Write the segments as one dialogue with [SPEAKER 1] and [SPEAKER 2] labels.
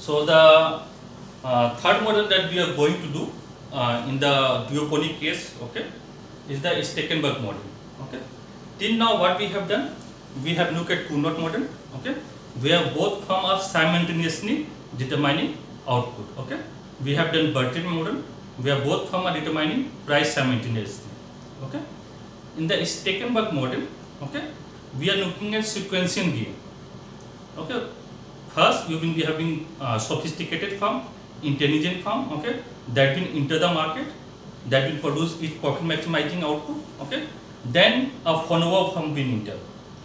[SPEAKER 1] So the third model that we are going to do in the duophonic case, okay, is the Stekenberg model. Okay. Till now, what we have done, we have looked at Cournot model. Okay, where both firms are simultaneously determining output. Okay, we have done Bertin model, where both firms are determining price simultaneously. Okay, in the Stekenberg model, okay, we are looking at sequential game. Okay, first you will be having sophisticated firm, intelligent firm, okay, that will enter the market, that will produce its profit maximizing output, okay. Then a follower firm will enter,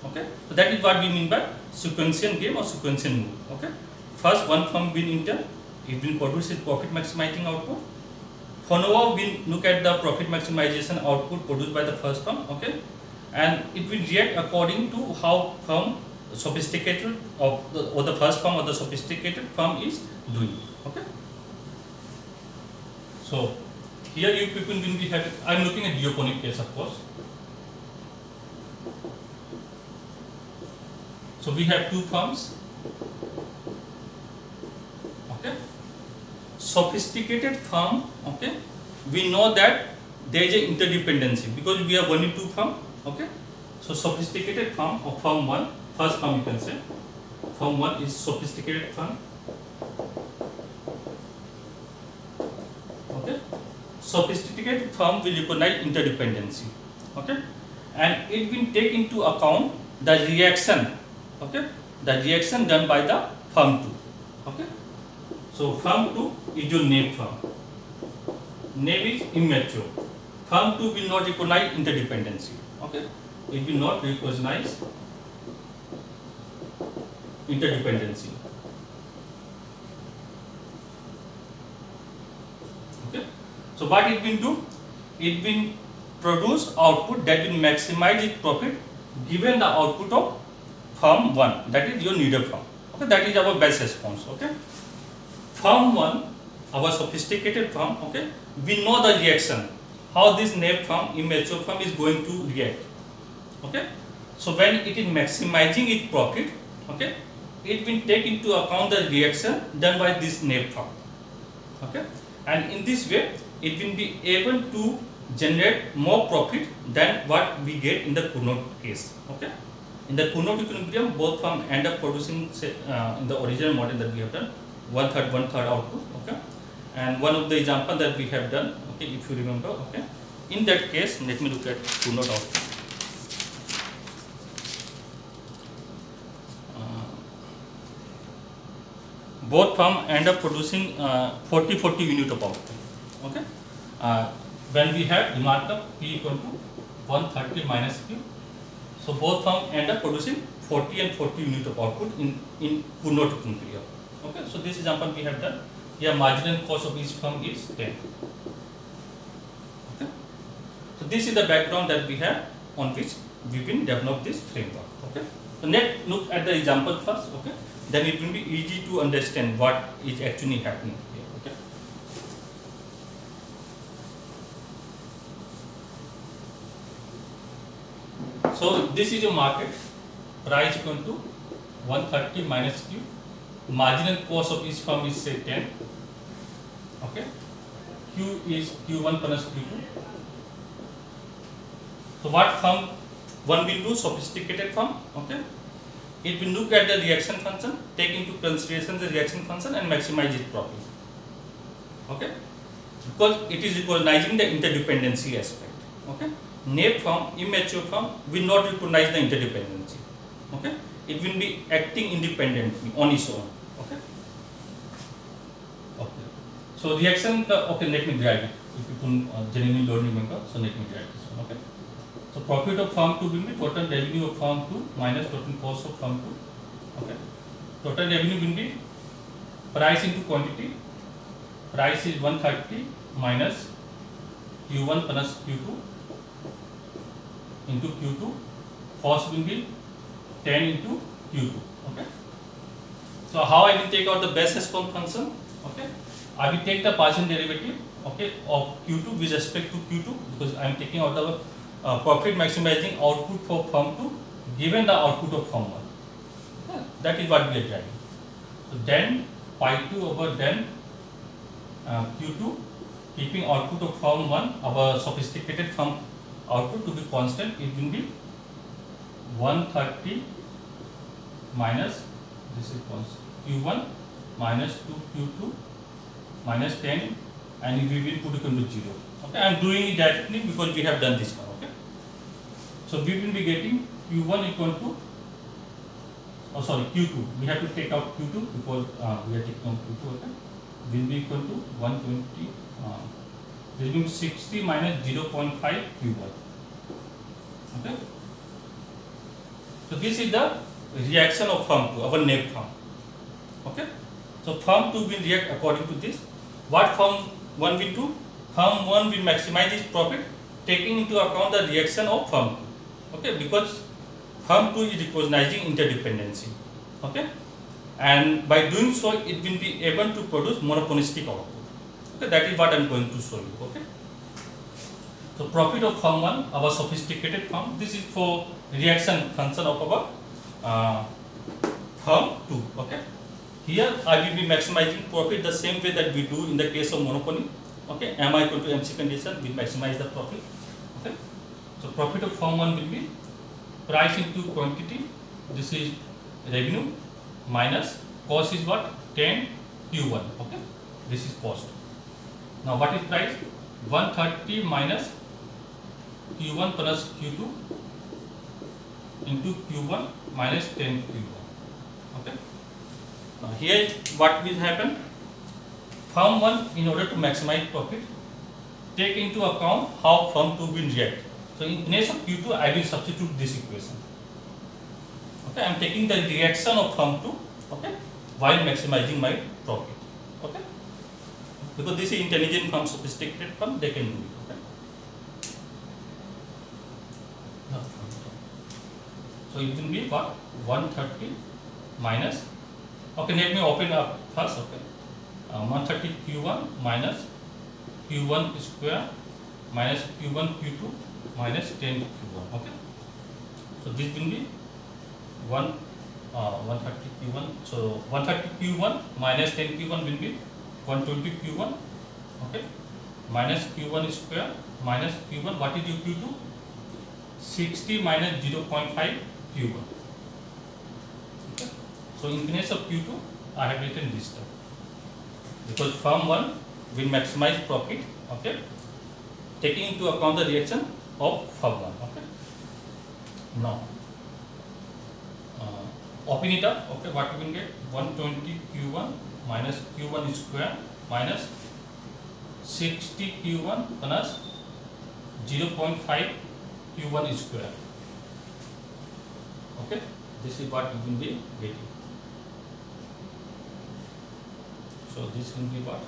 [SPEAKER 1] okay. So that is what we mean by sequential game or sequential move, okay. First one firm will enter, it will produce its profit maximizing output. Follower will look at the profit maximization output produced by the first firm, okay, and it will react according to how firm sophisticated or the first firm or the sophisticated firm is doing, okay. So here you people will be having, I am looking at duophonic case, of course. So we have two firms, okay. Sophisticated firm, okay, we know that there is a interdependency because we have only two firm, okay. So sophisticated firm or firm 1, first firm you can say, firm 1 is sophisticated firm, okay. Sophisticated firm will recognize interdependency, okay, and it will take into account the reaction, okay, the reaction done by the firm 2, okay. So firm 2 is your name firm, name is immature, firm 2 will not recognize interdependency, okay, it will not recognize interdependency, okay. So what it will do, it will produce output that will maximize its profit given the output of firm 1, that is your needed firm, okay, that is our best response, okay. Firm 1, our sophisticated firm, okay, we know the reaction, how this named firm, immature firm is going to react, okay. So when it is maximizing its profit, okay, it will take into account the reaction done by this named firm, okay, and in this way it will be able to generate more profit than what we get in the Cournot case, okay. In the Cournot equilibrium, both firms end up producing, say, in the original model that we have done, one third output, okay. And one of the example that we have done, okay, if you remember, okay, in that case, let me look at Cournot output. Both firms end up producing 40 unit of output, okay. When we have demand curve P equal to 130 minus Q, so both firms end up producing 40 and 40 unit of output in Cournot equilibrium, okay. So this example we have done. Here marginal cost of each firm is 10, okay. So this is the background that we have on which we will develop this framework, okay. So let's look at the example first, okay. Then it will be easy to understand what is actually happening here, okay. So this is a market, price equal to 130 minus Q, marginal cost of each firm is say 10, okay. Q is Q1 plus Q2. So what firm 1 will do, sophisticated firm, okay. It will look at the reaction function, take into consideration the reaction function and maximize its profit, okay, because it is recognizing the interdependency aspect, okay. Named firm, immature firm will not recognize the interdependency, okay. It will be acting independently on its own, okay. Okay. So reaction, okay, let me drag it. If you genuinely don't remember, so let me drag this one, okay. So profit of firm 2 will be total revenue of firm 2 minus total cost of firm 2, okay. Total revenue will be price into quantity, price is 130 minus Q1 plus Q2 into Q2, cost will be 10 into Q2, okay. So how I will take out the best response function, okay. I will take the partial derivative, okay, of Q2 with respect to Q2 because I am taking out the profit maximizing output for firm 2 given the output of firm 1. Yeah, that is what we are driving. So then pi 2 over then Q2, keeping output of firm 1, our sophisticated firm output to be constant, it will be 130 minus, this is constant, Q1 minus 2 Q2 minus 10, and we will put it into 0. Okay, I am doing it directly because we have done this one. Okay, so we will be getting Q1 equal to, oh sorry, Q2. We have to take out Q2 because we are taking out Q2. Okay, will be equal to 120. This will be 60 minus 0.5 Q1. Okay, so this is the reaction of firm 2, our net firm. Okay, so firm 2 will react according to this. What firm 1 will do? Firm 1 will maximize its profit, taking into account the reaction of firm 2. Okay, because firm 2 is recognizing interdependency. Okay, and by doing so, it will be able to produce monopolistic output. Okay, that is what I am going to show you. Okay, so profit of firm 1, our sophisticated firm. This is for reaction function of our firm 2. Okay, here I will be maximizing profit the same way that we do in the case of monopoly. Okay, Mi equal to MC condition will maximize the profit. Okay, so profit of firm 1 will be price into quantity. This is revenue minus cost is what? 10 Q1. Okay, this is cost. Now what is price? 130 minus Q1 plus Q2 into Q1 minus 10 Q1. Okay, now here what will happen? Firm 1, in order to maximize profit, take into account how firm 2 will react. So in place of Q2, I will substitute this equation. Okay, I am taking the reaction of firm 2, okay, while maximizing my profit. Okay, because this is intelligent firm, sophisticated firm, they can do it. Okay, so it will be what? 130 minus. Okay, let me open up first. Okay, 130 Q1 minus Q1 square minus Q1 Q2 minus 10 Q1. Okay, so this will be 130 Q1. So 130 Q1 minus 10 Q1 will be 120 Q1. Okay, minus Q1 square minus Q1. What is your Q2? 60 minus 0.5 Q1. Okay, so in place of Q2, I have written this term because firm 1 will maximize profit. Okay, taking into account the reaction of firm 1. Okay, now open it up. Okay, what we will get? 120 Q1 minus Q1 square minus 60 Q1 plus 0.5 Q1 square. Okay, this is what we will be getting. So this will be what?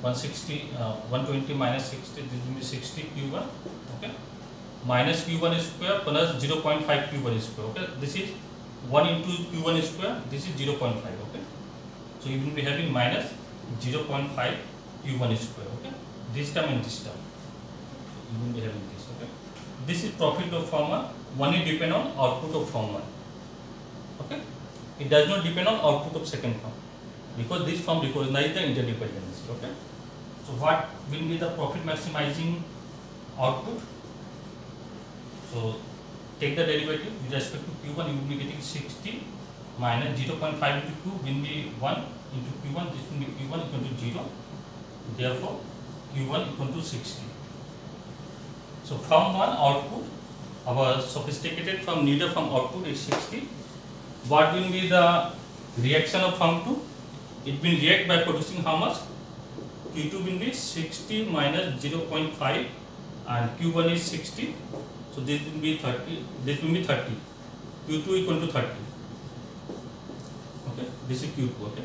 [SPEAKER 1] 120 minus 60, this will be 60 Q1. Okay, minus Q1 square plus 0.5 Q1 square. Okay, this is 1 into Q1 square, this is 0.5. Okay, so you will be having minus 0.5 Q1 square. Okay, this term and this term, you will be having this. Okay, this is profit of firm 1. One is depend on output of firm 1. Okay, it does not depend on output of second firm because this firm recognizes the interdependency. Okay, so what will be the profit maximizing output? So take the derivative with respect to Q1, you will be getting 60 minus 0.5 into 2 will be 1 into Q1, this will be Q1 equal to 0, therefore Q1 equal to 60. So from 1 output, our sophisticated firm needed from output is 60. What will be the reaction of firm 2? It will react by producing how much? Q2 will be 60 minus 0.5 and Q1 is 60. So this will be 30, this will be 30. Q2 equal to 30. Okay, this is Q2. Okay.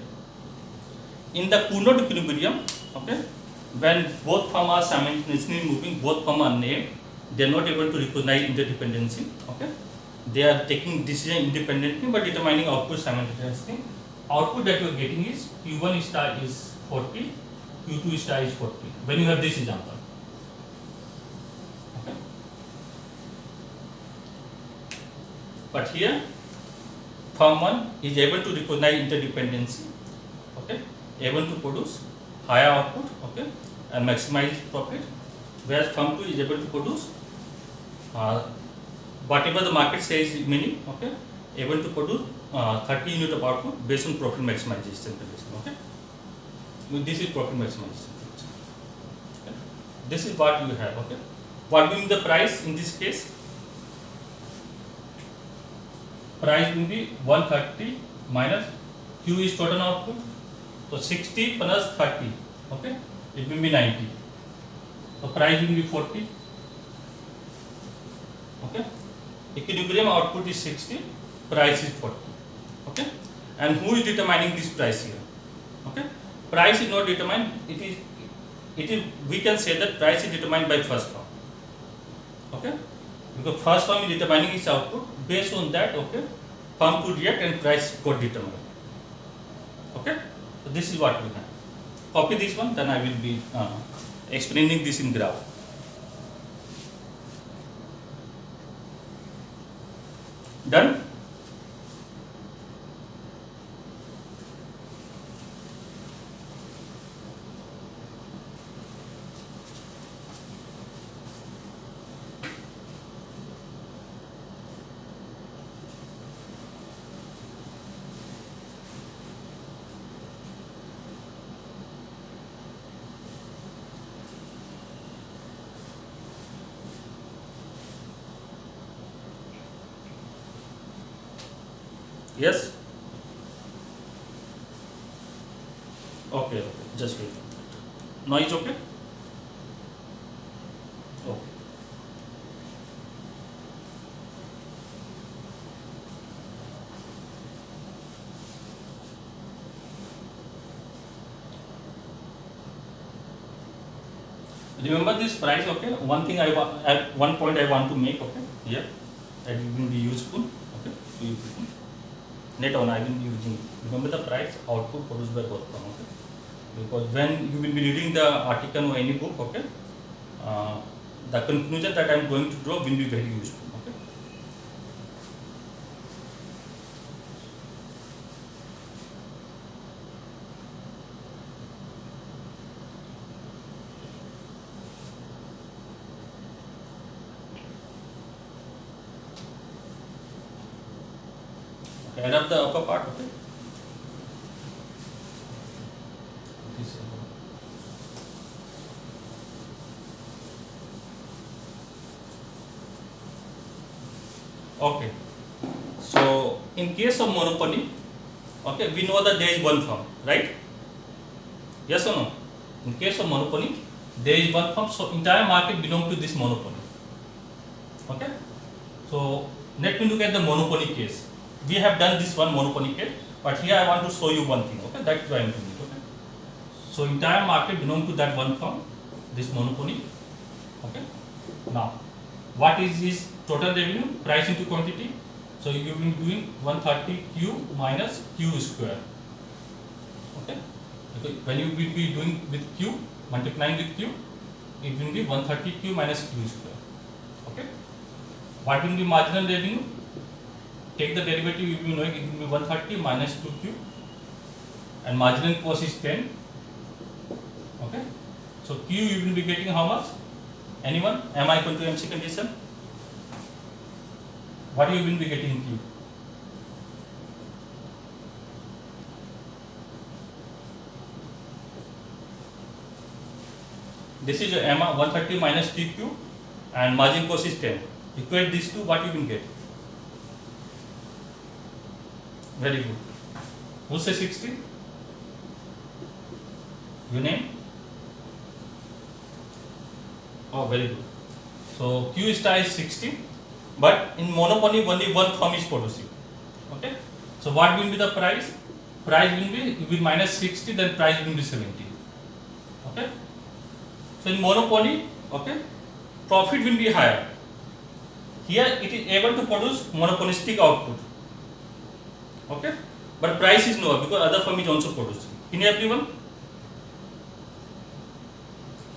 [SPEAKER 1] In the Coulomb equilibrium, okay, when both firms are simultaneously moving, both firms are named, they are not able to recognize interdependency. Okay, they are taking decision independently but determining output simultaneously. Output that you are getting is Q1 star is 40, Q2 star is 40. When you have this example. But here firm 1 is able to recognize interdependency, okay, able to produce higher output, okay, and maximize profit, whereas firm 2 is able to produce whatever the market says is many, okay, able to produce 30 unit of output based on profit maximization condition, okay. This is profit maximization condition. Okay. This is what you have, okay. What will be the price in this case? Price will be 130 minus Q is total output, so 60 plus 30, okay, it will be 90. So price will be 40, okay. Equilibrium output is 60, price is 40, okay. And who is determining this price here? Okay, price is not determined. It is. We can say that price is determined by first firm, okay, because first firm is determining its output. Based on that, okay, firm to react and price got determined. Okay, so this is what we have. Copy this one, then I will be explaining this in graph. Done? Yes? Okay, just wait. Now it's okay? Okay. Remember this price, okay? One thing at one point I want to make, okay? Here, that will be useful, okay? So you later on I will be using. Remember the price output produced by both firm, okay? Because when you will be reading the article or any book, okay, the conclusion that I am going to draw will be very useful, okay. Add up the upper part, okay. Okay, so in case of monopoly, okay, we know that there is one firm, right? Yes or no? In case of monopoly, there is one firm, so entire market belongs to this monopoly. Okay, so let me look at the monopoly case. We have done this one monopoly case, but here I want to show you one thing. Okay, that's why I am doing it. Okay, so entire market belongs to that one firm, this monopoly. Okay, now what is this total revenue? Price into quantity. So you will be doing 130 Q minus Q square. Okay, because when you will be doing with Q, multiplying with Q, it will be 130 Q minus Q square. Okay, what will be marginal revenue? Take the derivative, you will be knowing it will be 130 minus 2Q, and marginal cost is 10. Okay, so Q you will be getting how much? Anyone? Am I equal to MC condition? What you will be getting in Q? This is your MR 130 minus TQ, and margin cost is 10. Equate these two, what you will get? Very good. Who says 60? Your name? Oh, very good. So Q star is 60, but in monopoly only one firm is producing. Okay. So what will be the price? Price will be minus 60, then price will be 70. Okay. So in monopoly, okay, profit will be higher. Here it is able to produce monopolistic output. Okay, but price is lower because other firm is also producing. In everyone,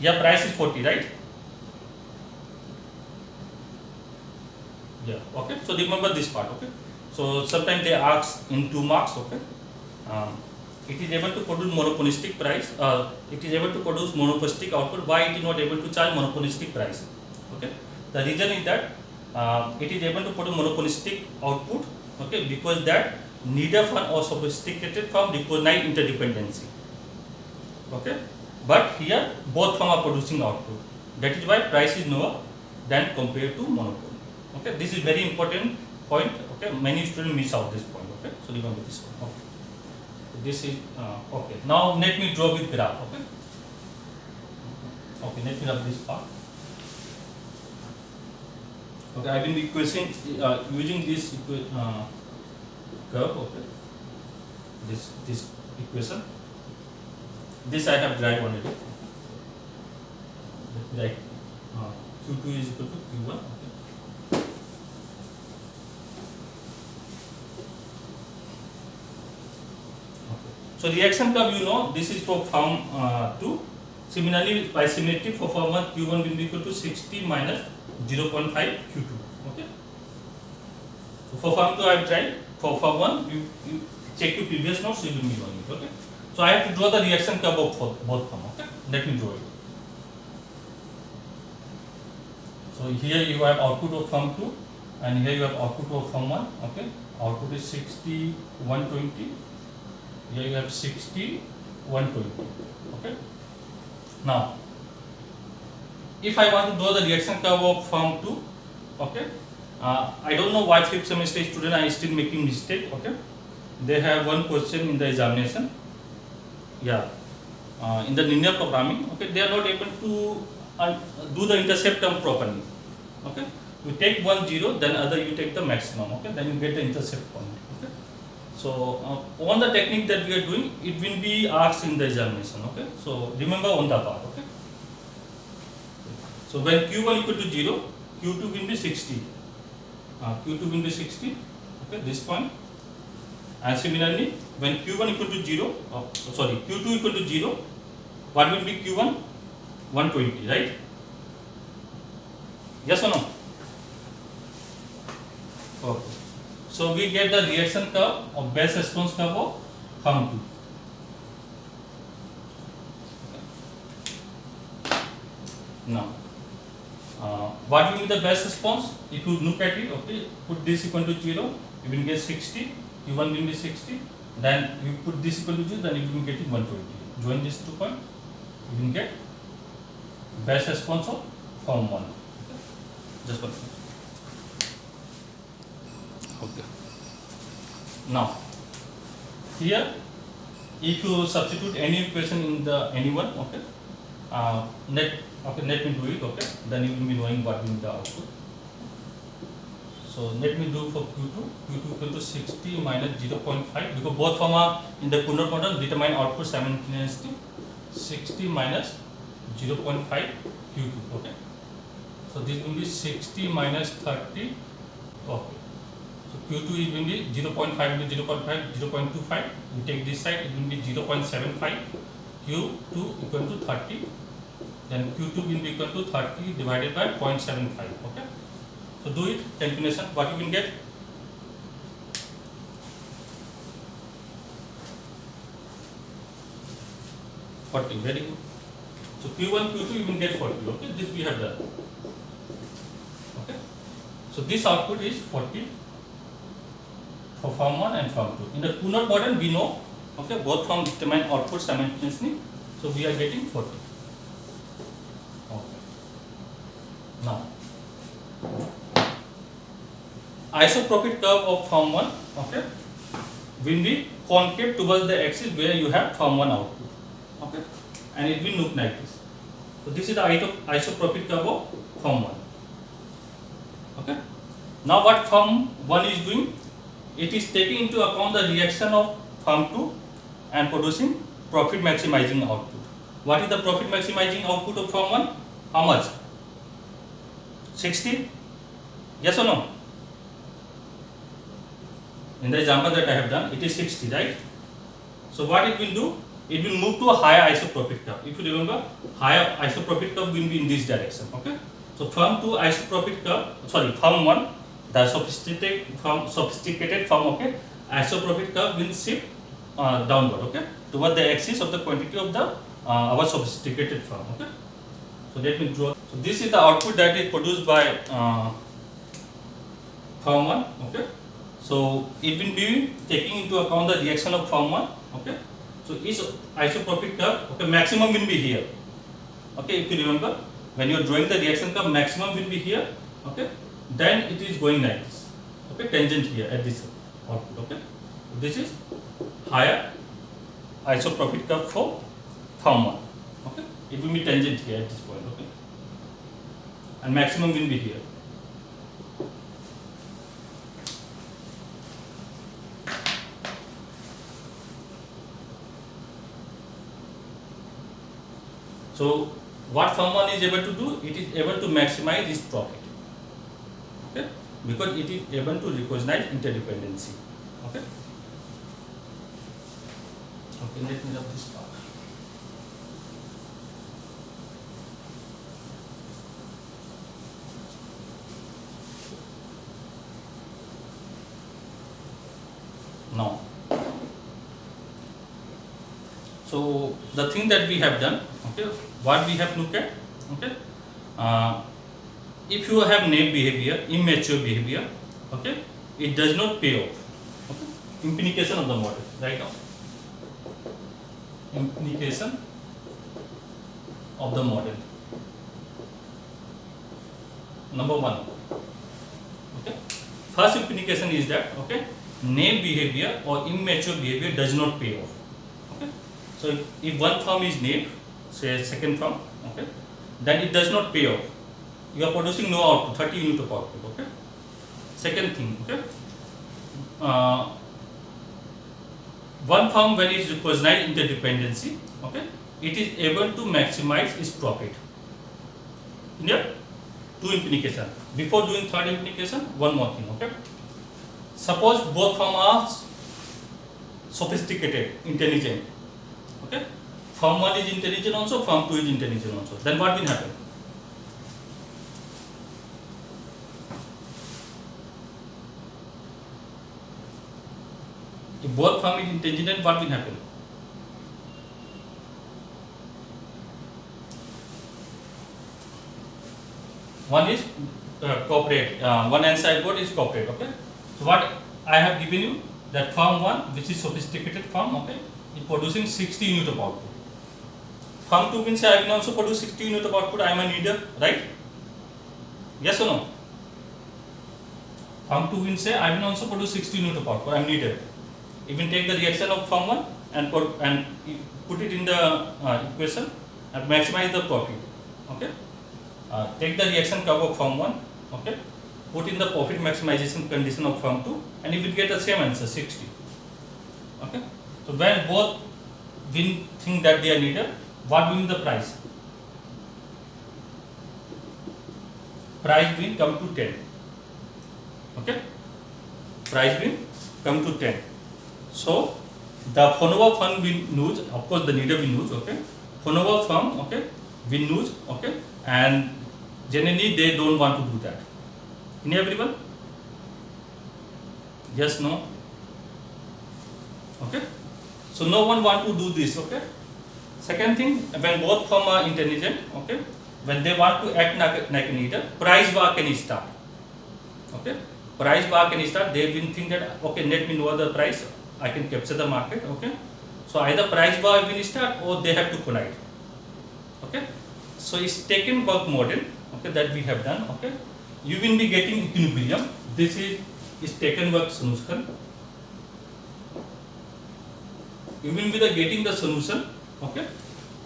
[SPEAKER 1] yeah, price is 40, right? Yeah. Okay. So remember this part. Okay. So sometimes they ask in 2 marks, okay. It is able to produce monopolistic price. It is able to produce monopolistic output. Why it is not able to charge monopolistic price? Okay. The reason is that it is able to produce monopolistic output. Okay, because that neither firm or sophisticated firm recognize interdependency. Okay, but here both firm are producing output. That is why price is lower than compared to monopoly. Okay, this is very important point. Okay, many students miss out this point. Okay, so remember this one. Okay. This is okay. Now let me draw with graph. Okay. Okay. Let me draw this part. Okay. I will be using this curve. Okay. This equation. This I have derived already. Like Q2 is equal to Q1. Okay. So reaction curve, you know, this is for firm 2. Similarly, by symmetry for firm 1, Q1 will be equal to 60 minus 0.5 Q2. Okay. So for firm 2, I have tried. For firm 1, you check your previous notes, you will be knowing it. Okay. So I have to draw the reaction curve of both firm. Okay. Let me draw it. So here you have output of firm 2, and here you have output of firm 1. Okay. Output is 60, 120. Here you have 60, 120. Okay. Now, if I want to draw the reaction curve of firm 2, okay, I don't know why 5th semester student are still making mistake. Okay, they have one question in the examination. Yeah, in the linear programming. Okay, they are not able to do the intercept term properly. Okay, you take 1 0, then other you take the maximum. Okay, then you get the intercept point. Okay. So on the technique that we are doing, it will be asked in the examination. Okay, so remember on the part. Okay, so when Q1 equal to 0, Q2 will be 60. Q2 will be 60. Okay, this point. And similarly, when Q1 equal to 0, Q2 equal to 0, what will be Q1? 120, right? Yes or no? Okay. So we get the reaction curve or best response curve of firm 2. Okay. Now, what will be the best response? If you look at it, okay, put this equal to 0, you will get 60. Q1 will be 60. Then you put this equal to 0, then you will get 120. Join these 2 points, you will get best response of firm 1. Okay. Just one thing. Okay. Now, here, if you substitute any equation in the anyone, okay, let me do it. Okay, then you will be knowing what will be the output. So let me do for Q2. Q2 equal to 60 minus 0.5, because both firm are in the Coulomb model determine output simultaneously. 60 minus 0.5 Q2. Okay. So this will be 60 minus 30. Okay. So Q2 is will be 0.5 into 0.5, 0.25. You take this side, it will be 0.75. Q2 equal to 30. Then Q2 will be equal to 30 divided by 0.75. Okay. So do it, calculation. What you will get? Very good. So Q1, Q2 you will get 40. Okay, this we have done. Okay. So this output is 40 for firm 1 and firm 2. In the Coulomb model we know, okay, both firms determine output simultaneously. So we are getting 40. Okay. Now, isopropic curve of firm 1, okay, will be concave towards the axis where you have firm 1 output. Okay, and it will look like this. So this is the isopropic curve of firm 1. Okay. Now what firm 1 is doing? It is taking into account the reaction of firm 2 and producing profit maximizing output. What is the profit maximizing output of firm 1? How much? 60? Yes or no? In the example that I have done, it is 60, right? So what it will do? It will move to a higher isopropic curve. If you remember, higher isopropic curve will be in this direction. Okay. So firm 2 isopropic curve, firm 1, the sophisticated form, okay, isopropyl curve will shift downward, okay, toward the axis of the quantity of the our sophisticated form, okay. So let me draw. So this is the output that is produced by form 1, okay. So it will be taking into account the reaction of form 1, okay. So each isopropyl curve, okay, maximum will be here, okay. If you remember, when you are drawing the reaction curve, maximum will be here, okay. Then it is going like this, okay, tangent here at this output, okay. This is higher isopropyl curve for form 1, okay. It will be tangent here at this point, okay, and maximum will be here. So what form 1 is able to do? It is able to maximize its profit, okay, because it is able to recognize interdependency, okay. Okay, let me rub this part. Now, so the thing that we have done, okay, what we have looked at, okay, if you have naive behavior, immature behavior, okay, it does not pay off, okay. Implication of the model, right now, implication of the model, number 1, okay. First implication is that, okay, naive behavior or immature behavior does not pay off, okay. So if one form is naive, say second form, okay, then it does not pay off. You are producing no output, 30 unit of output, okay. Second thing, okay, one form when it is recognized interdependency, okay, it is able to maximize its profit. Yeah, two implication. Before doing third implication, one more thing, okay. Suppose both forms are sophisticated, intelligent, okay. Form 1 is intelligent also, form 2 is intelligent also. Then what will happen? If both form is intelligent, what will happen? One is cooperate. One answer I got is cooperate, okay. So what I have given you, that form 1, which is sophisticated form, okay, is producing 60 unit of output. Form 2 means I will also produce 60 unit of output. I am a needer, right? Yes or no? Form 2 will say I will also produce 60 unit of output. I am needer. You will take the reaction of form 1 and put it in the equation and maximize the profit, okay. Take the reaction curve of form 1, okay, put in the profit maximization condition of form 2, and you will get the same answer, 60, okay. So when both will think that they are needed, what will be the price? Price will come to 10, okay. Price will come to 10. So the von Neumann firm will lose, of course the needer will lose, okay. Von Neumann firm, okay, will lose, okay, and generally they don't want to do that. In everyone? Yes, no? Okay. So no one want to do this, okay. Second thing, when both firm are intelligent, okay, when they want to act like a needer, price war can start, okay. Price war can start. They will think that, okay, let me know the price, I can capture the market, okay. So either price war will start or they have to collide, okay. So it's Stekenberg model, okay, that we have done, okay. You will be getting equilibrium. This is Stekenberg solution. You will be getting the solution, okay,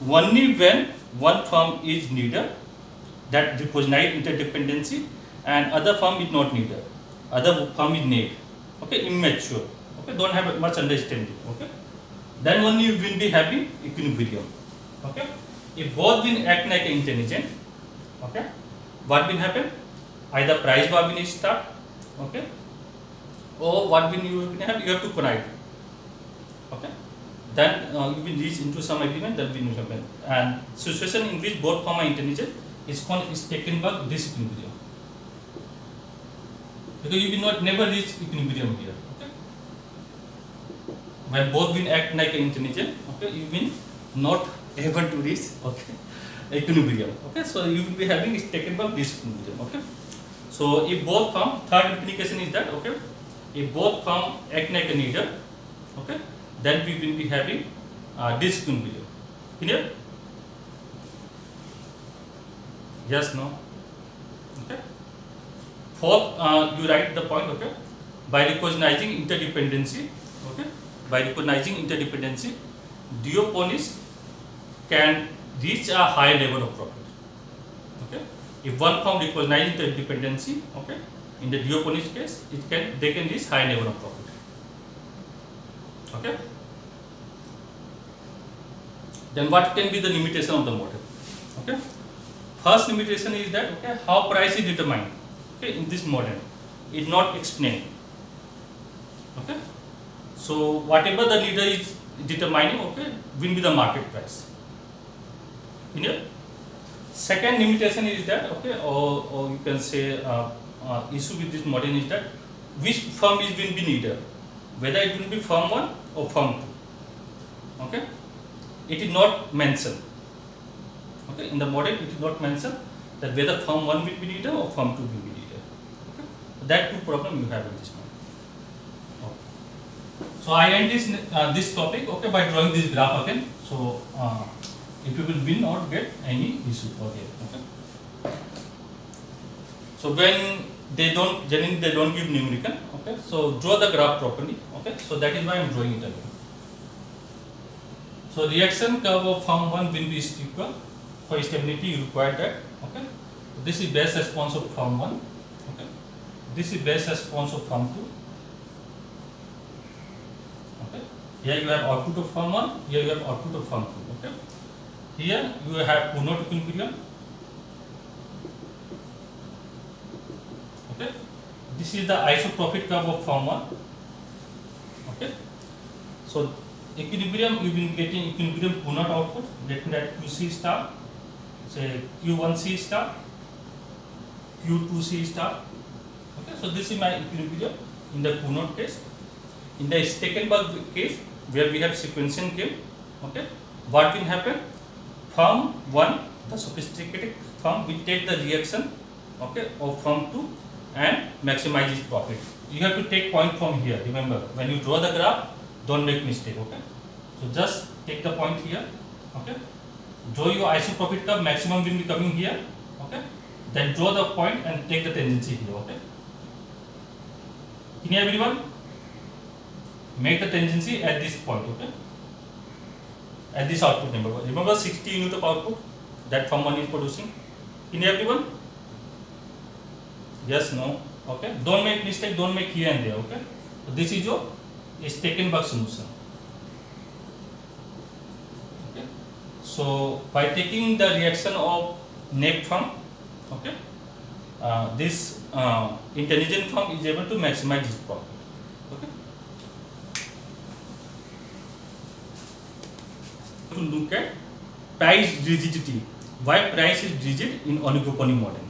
[SPEAKER 1] only when one firm is needer, that recognize interdependency, and other firm is not needer, other firm is naive, okay, immature, okay, don't have much understanding, okay. Then only you will be having equilibrium, okay. If both will act like intelligent, okay, what will happen? Either price war will start, okay, or what will you have? You have to collide, okay. Then you will reach into some agreement, that will happen. And situation in which both firm are intelligent is called Stekenberg disequilibrium. because you will not never reach equilibrium here. Okay, when both will act like an internigen, okay, you will not able to reach, okay, equilibrium. Okay, so you will be having Stekenberg disequilibrium. Okay, so if both come, third implication is that, okay, if both come act like a needle, okay, then we will be having disequilibrium. Clear? Yes, no? Okay. Fourth, you write the point, okay, by recognizing interdependency, okay, by recognizing interdependency, duopolies can reach a higher level of profit. Okay, if one firm recognizes interdependency, okay, in the duopolies case, they can reach higher level of profit. Okay. Then what can be the limitation of the model? Okay. First limitation is that, okay, how price is determined, okay, in this model is not explained. Okay, so whatever the leader is determining, okay, will be the market price. Clear? Second limitation is that, okay, or you can say issue with this model is that which firm will be leader, whether it will be firm 1 or firm 2. Okay, it is not mentioned. Okay, in the model it is not mentioned that whether firm 1 will be leader or firm 2 will be leader. Okay, that two problem you have in this model. Okay. So I end this topic, okay, by drawing this graph again. So if you will not get any issue for here. Okay. So when they don't generally they don't give numerical. Okay, so draw the graph properly. Okay, so that is why I am drawing it again. So reaction curve of firm 1 will be steeper. For stability you require that. Okay, this is best response of firm 1. Okay, this is best response of firm 2. Okay, here you have output of firm 1, here you have output of firm 2. Okay, here you have Coulomb equilibrium. Okay, this is the isoprofit curve of firm 1. Okay, so equilibrium you will be getting equilibrium Coulomb output, let me write QC star, say Q1C star, Q2C star. Okay, so this is my equilibrium in the Coulomb case. In the Stekenberg case, where we have sequential game, okay, what will happen? Firm 1, the sophisticated firm, will take the reaction, okay, of firm 2 and maximize its profit. You have to take point from here. Remember, when you draw the graph, don't make mistake. Okay, so just take the point here. Okay, draw your isoprofit curve, maximum will be coming here. Okay, then draw the point and take the tangency here. Okay, can you everyone make the tangency at this point? Okay, at this output number. Remember 60 unit of output that firm 1 is producing. Can you everyone? Yes, no? Okay, don't make mistake, don't make here and there. Okay, so this is your Stekenberg solution. Okay, so by taking the reaction of NAP firm, okay, this intelligent firm is able to maximize this profit. Okay, to look at price rigidity. Why price is rigid in oligopoly model?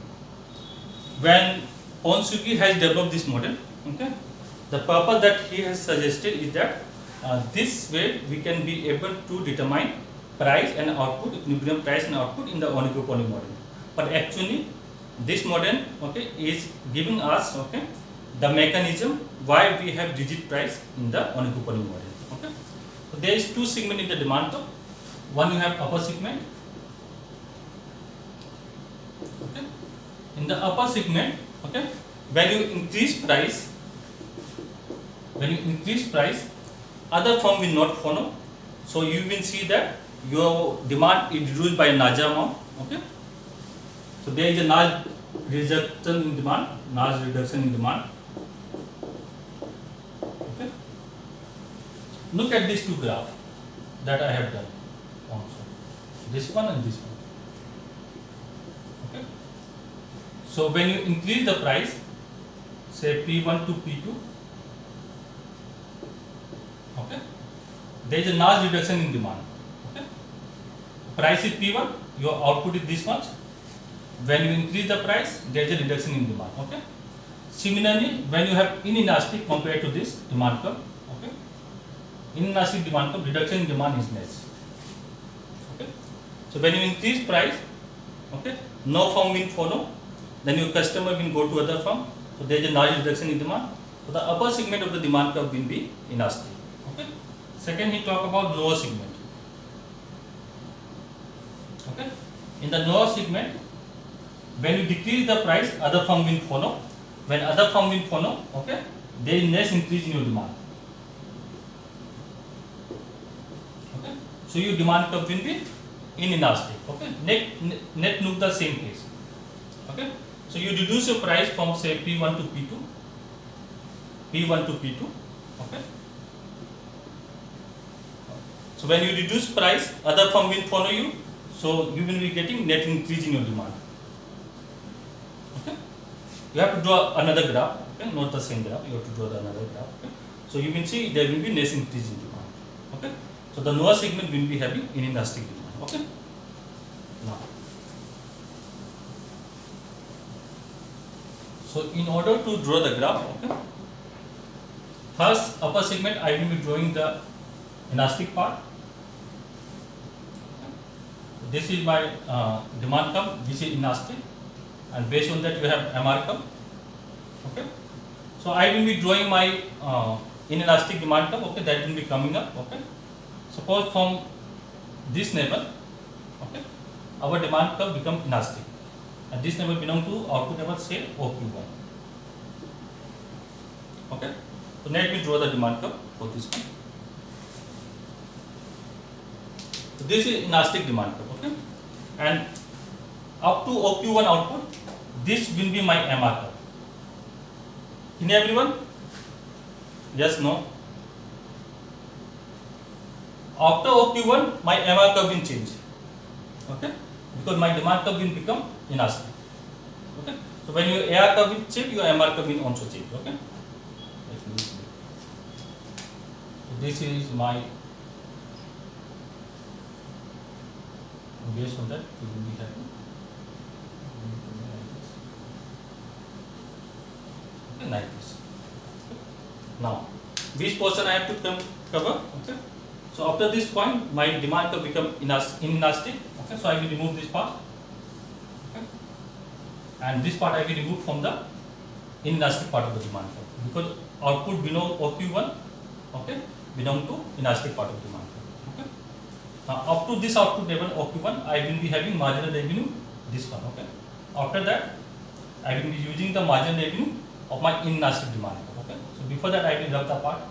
[SPEAKER 1] When Ponsonby has developed this model, okay, the purpose that he has suggested is that this way we can be able to determine price and output, equilibrium price and output in the oligopoly model. But actually, this model, okay, is giving us, okay, the mechanism why we have rigid price in the oligopoly model. Okay, so there is two segments in the demand curve. One you have upper segment. Okay, in the upper segment, okay, when you increase price, other firm will not follow. So you will see that your demand is reduced by a larger amount. Okay, so there is a large reduction in demand. Okay, look at these two graphs that I have done also, this one and this one. Okay, so when you increase the price, say P1 to P2, okay, there is a large reduction in demand. Okay, price is P1, your output is this much. When you increase the price, there is a reduction in demand. Okay, Similarly, when you have inelastic compared to this demand curve, okay, inelastic demand curve, reduction in demand is less. Okay, so when you increase price, okay, no firm will follow, then your customer will go to other firm. So there is a large reduction in demand. So the upper segment of the demand curve will be inelastic. Okay. Second, he talk about lower segment. Okay. In the lower segment, when you decrease the price, other firm will follow. When other firm will follow, okay, there is less increase in your demand. Okay. So your demand curve will be inelastic. Okay. Net look the same case. Okay. So you reduce your price from say P1 to P2, P1 to P2. Okay. So when you reduce price, other firm will follow you. So you will be getting net increase in your demand. Okay. You have to draw another graph. Okay. Not the same graph. You have to draw another graph. Okay. So you will see there will be less increase in demand. Okay. So the lower segment will be having inelastic demand. Okay. Now. So in order to draw the graph, okay, first upper segment I will be drawing the elastic part. Okay. This is my demand curve, this is elastic, and based on that you have MR curve. Okay. So I will be drawing my inelastic demand curve. Okay, that will be coming up. Okay. Suppose from this level, okay, our demand curve become elastic. And this level belong to output level say OQ1. Okay. So let me draw the demand curve for this one. So this is elastic demand curve. Okay. And up to OQ1 output, this will be my MR curve. In everyone? Yes, no? After OQ1, my MR curve will change. Okay. Because my demand curve will become elastic. Okay. So when your AR curve will change, your MR curve will also change. Okay. So this is my, based on that we will be having. Okay, like this. Okay. Now, which portion I have to cover? Okay. So after this point, my demand curve become inelastic. Okay, so I will remove this part. Okay. And this part I will remove from the inelastic part of the demand curve, because output below OQ1, okay, belong to elastic part of the demand curve. Okay. Now up to this output level OQ1, I will be having marginal revenue, this one. Okay. After that, I will be using the marginal revenue of my inelastic demand curve. Okay. So before that, I will rub the part.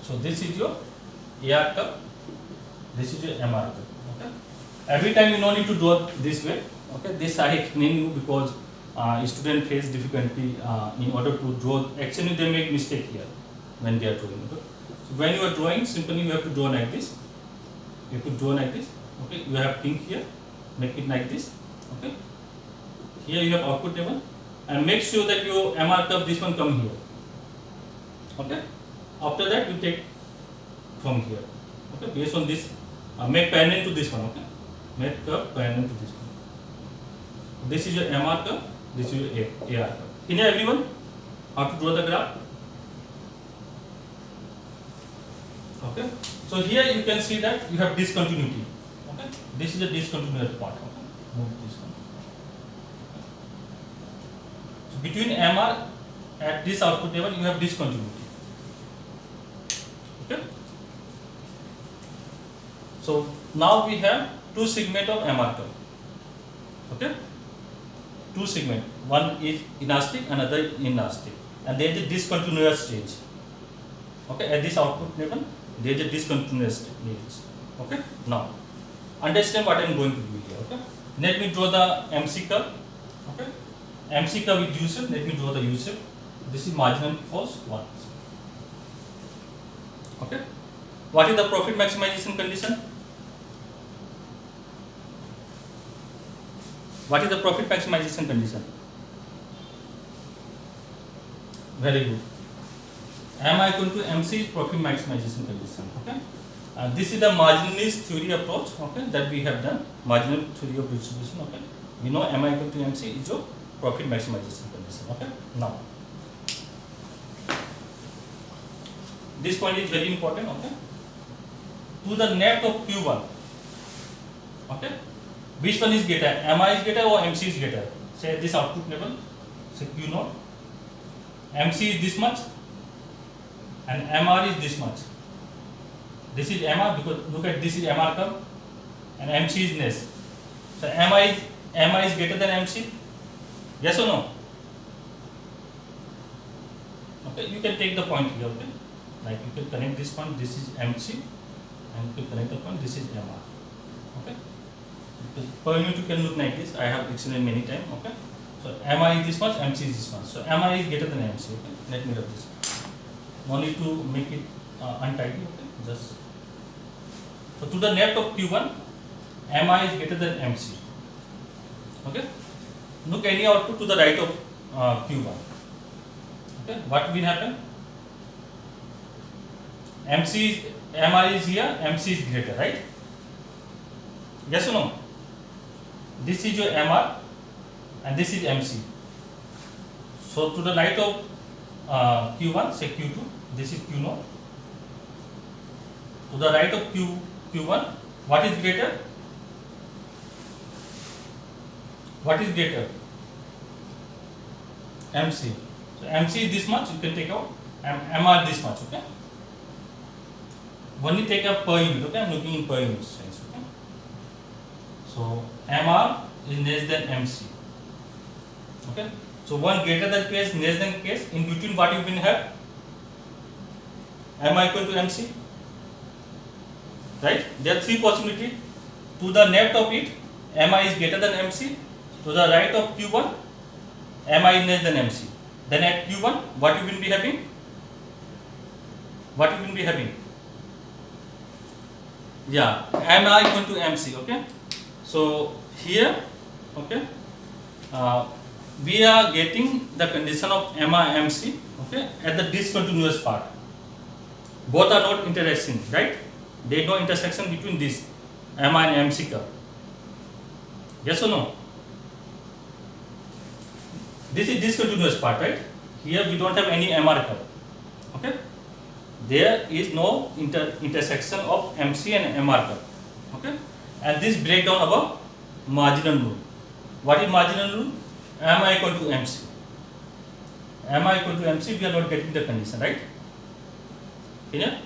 [SPEAKER 1] So this is your AR curve, this is your MR curve. Okay. Every time you don't need to draw this way. Okay. This I explain you because student face difficulty in order to draw. Actually, they make mistake here when they are drawing. Okay. So when you are drawing, simply you have to draw like this. You have to draw like this. Okay. You have pink here, make it like this. Okay. Here you have output level, and make sure that your MR curve, this one come here. Okay. After that, you take from here. Okay, based on this, make parallel to this one. Okay, make curve parallel to this one. This is your MR curve. This is your AR curve. In here, everyone, how to draw the graph? Okay, so here you can see that you have discontinuity. Okay, this is a discontinuous part. Okay, move this one. So between MR at this output level, you have discontinuity. Okay. So now we have two segment of MR curve. Okay. Two segment. One is elastic, another inelastic, and there is a discontinuous range. Okay. At this output level, there is a discontinuous range. Okay. Now, understand what I am going to do here. Okay. Let me draw the MC curve. Okay. MC curve is U shape. Let me draw the U shape. This is marginal cost 1. Okay. What is the profit maximization condition? What is the profit maximization condition? Very good. MI equal to MC is profit maximization condition. Okay. This is the marginalist theory approach. Okay, that we have done. Marginal theory of distribution. Okay. We know MI equal to MC is your profit maximization condition. Okay. Now, this point is very important. Okay. To the net of Q1. Okay. Which one is greater? MI is greater or MC is greater? Say this output level. Say Q naught. MC is this much, and MR is this much. This is MR because look at this is MR curve, and MC is this. So MI is greater than MC. Yes or no? Okay, you can take the point here. Okay, like you can connect this point. This is MC, and you can connect the point. This is MR. Okay, because per unit you can look like this. I have explained many times. Okay. So MI is this much, MC is this much. So MI is greater than MC. Okay, let me write this. No need to make it untidy. Okay, just so to the net of Q1, MI is greater than MC. Okay, look any output to the right of Q1. Okay, what will happen? MI is here, MC is greater, right? Yes or no? This is your MR. And this is MC. So to the right of Q1, say Q2, this is Q0. To the right of Q1, what is greater? What is greater? MC. So MC is this much, you can take out. MR this much, okay? Only take up per unit, okay? I'm looking in per unit sense, okay? So MR is less than MC. Okay, so one greater than case, less than case, in between what you will have? MI equal to MC, right? There are three possibilities. To the net of it, MI is greater than MC. To the right of Q1, MI is less than MC. Then at Q1, what you will be having? What you will be having? Yeah, MI equal to MC. Okay, so here, okay. We are getting the condition of MI MC, okay, at the discontinuous part. Both are not interacting, right? There is no intersection between this MI and MC curve. Yes or no? This is discontinuous part, right? Here we don't have any MR curve. Okay? There is no intersection of MC and MR curve. Okay? And this breakdown above marginal rule. What is marginal rule? MI equal to MC. MI equal to MC, we are not getting the condition, right? Clear?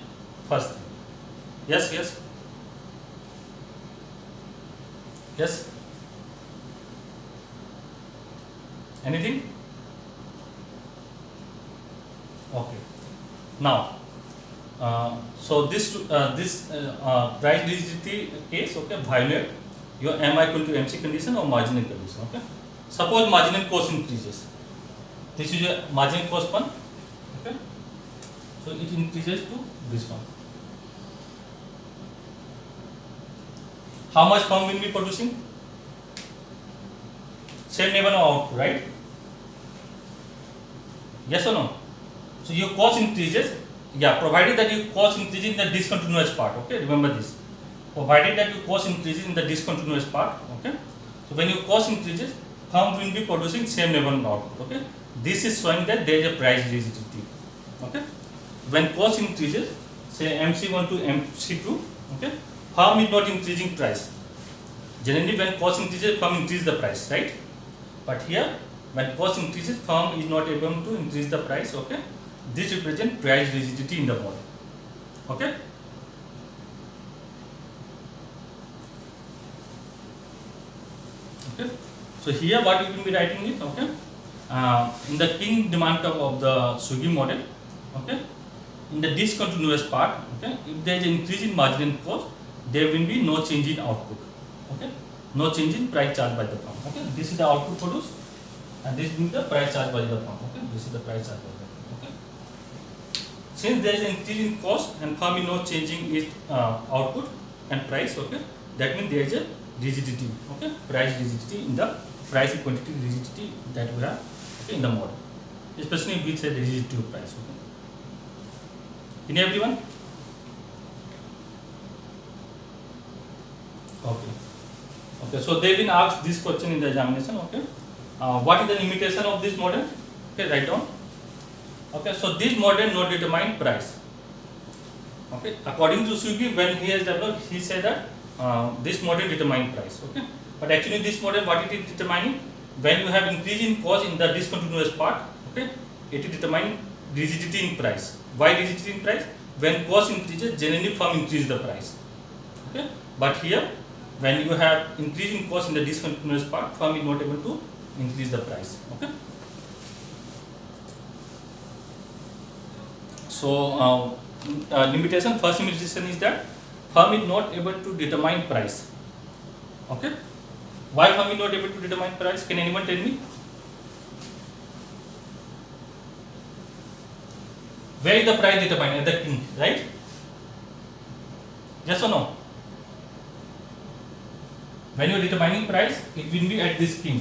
[SPEAKER 1] First thing. Yes, yes. Yes. Anything? Okay. Now, so this price rigidity case, okay, violate your MI equal to MC condition or marginal condition, okay. Suppose marginal cost increases. This is your marginal cost one, okay. So it increases to this one. How much firm will be producing? Same level of output, right? Yes or no? So your cost increases, yeah, provided that your cost increases in the discontinuous part, okay, remember this. Provided that your cost increases in the discontinuous part, okay. So when your cost increases, firm will be producing same level of output, okay. This is showing that there is a price rigidity, okay. When cost increases, say MC1 to MC2, okay, firm is not increasing price. Generally when cost increases, firm increase the price, right? But here, when cost increases, firm is not able to increase the price, okay. This represents price rigidity in the model, okay. Okay. So here what you will be writing is, okay, in the king demand curve of the Swiggy model, okay, in the discontinuous part, okay, if there is an increase in marginal cost, there will be no change in output, okay, no change in price charged by the firm, okay. This is the output produced, and this is the price charged by the firm, okay. This is the price charged by the firm, okay. Since there is an increase in cost and firm is not changing its output and price, okay, that means there is a rigidity, okay, price rigidity in the price and quantity rigidity that we have, okay, in the model, especially with a rigidity of price, okay. Can you everyone? Okay. Okay. So they've been asked this question in the examination. Okay. What is the limitation of this model? Okay, write down. Okay. So this model not determine price. Okay. According to Sugi, when he has developed, he said that this model determine price. Okay. But actually, this model what it is determining? When you have increase in cost in the discontinuous part, okay, it is determining rigidity in price. Why rigidity in price? When cost increases, generally firm increase the price. Okay. But here, when you have increase in cost in the discontinuous part, firm is not able to increase the price. Okay. So limitation, first limitation is that firm is not able to determine price. Okay. Why firm is not able to determine price? Can anyone tell me? Where is the price determined? At the king, right? Yes or no? When you are determining price, it will be at this king.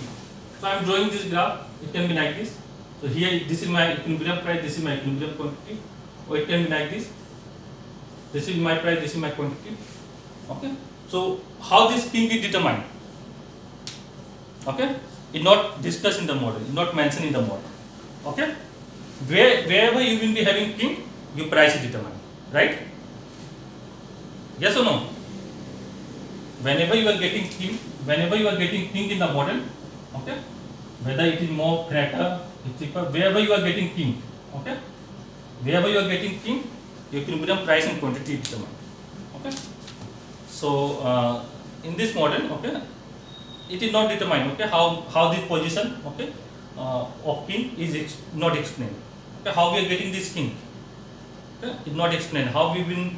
[SPEAKER 1] So I am drawing this graph. It can be like this. So here, this is my equilibrium price. This is my equilibrium quantity. Or it can be like this. This is my price. This is my quantity. Okay. So how this king is determined? Okay. It's not discussed in the model. It's not mentioned in the model. Okay. Wherever you will be having king, your price is determined. Right? Yes or no? Whenever you are getting king in the model, okay, whether it is more greater, it's cheaper, wherever you are getting king, okay, wherever you are getting king, your equilibrium price and quantity is determined. Okay. So in this model, okay, it is not determined. Okay, how this position, okay, of king is not explained. Okay, how we are getting this king, okay, is not explained. How we will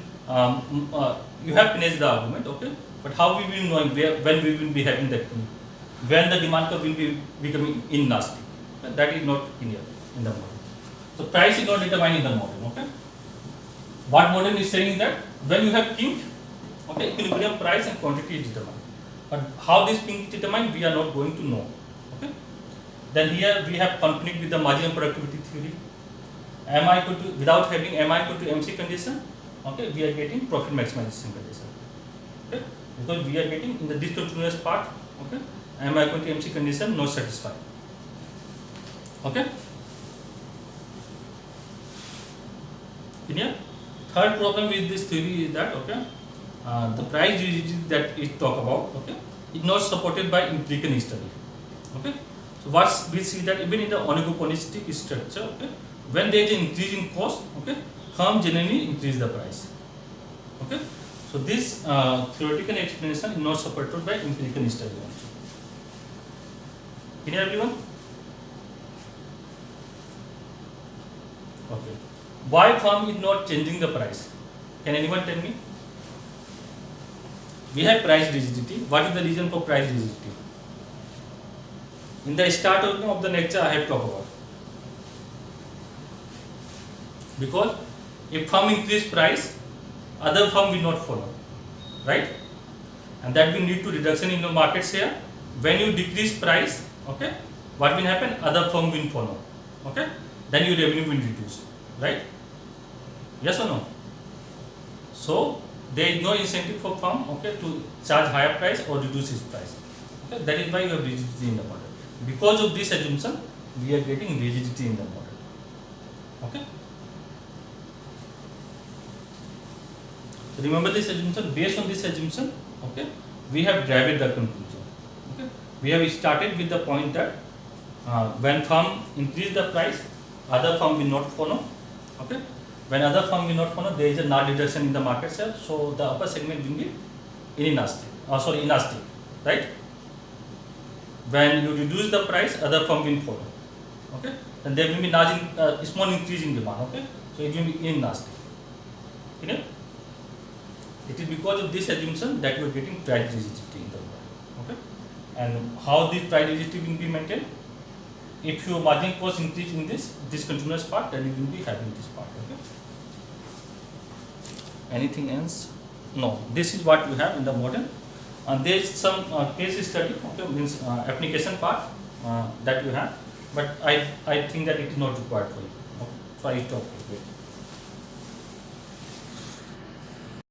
[SPEAKER 1] you have finished the argument, okay. But how we will know when we will be having that king, when the demand curve will be becoming inelastic, that is not in here in the model. So price is not determined in the model. Okay. What model is saying that when you have king, okay, equilibrium price and quantity is determined. But how this king is determined, we are not going to know. Okay. Then here we have conflict with the marginal productivity theory. MI equal to, without having MI equal to MC condition, okay, we are getting profit maximization condition. Okay. Because we are getting in the discontinuous part, okay, MI equal to MC condition not satisfied. Okay. Clear? Third problem with this theory is that, okay, the price rigidity that it talk about, okay, is not supported by empirical study. Okay. So what we see that even in the oligopolistic structure, okay, when there is an increase in cost, okay, firm generally increase the price. Okay. So this theoretical explanation is not supported by empirical study also. Can you everyone? Okay. Why firm is not changing the price? Can anyone tell me? We have price rigidity. What is the reason for price rigidity? In the start of the lecture, I have talked about. Because if firm increase price, other firm will not follow, right? And that will lead to reduction in the market share. When you decrease price, okay, what will happen? Other firm will follow, okay? Then your revenue will reduce, right? Yes or no? So there is no incentive for firm, okay, to charge higher price or reduce its price. Okay? That is why you have rigidity in the model. Because of this assumption, we are getting rigidity in the model. Okay. So remember this assumption. Based on this assumption, okay, we have derived the conclusion. Okay. We have started with the point that when firm increase the price, other firm will not follow. Okay. When other firm will not follow, there is a null reduction in the market share, so the upper segment will be inelastic. Elastic, right? When you reduce the price, other firm will follow. Okay, and there will be small increase in demand. Okay, so it will be inelastic. Okay, it is because of this assumption that you are getting price rigidity in the world. Okay, and how this price rigidity will be maintained? If your margin cost increase in this continuous part, then you will be having this part. Okay. Anything else? No. This is what you have in the model. And there is some case study, okay, means application part that you have, but I think that it is not required for you. Okay. So I stop.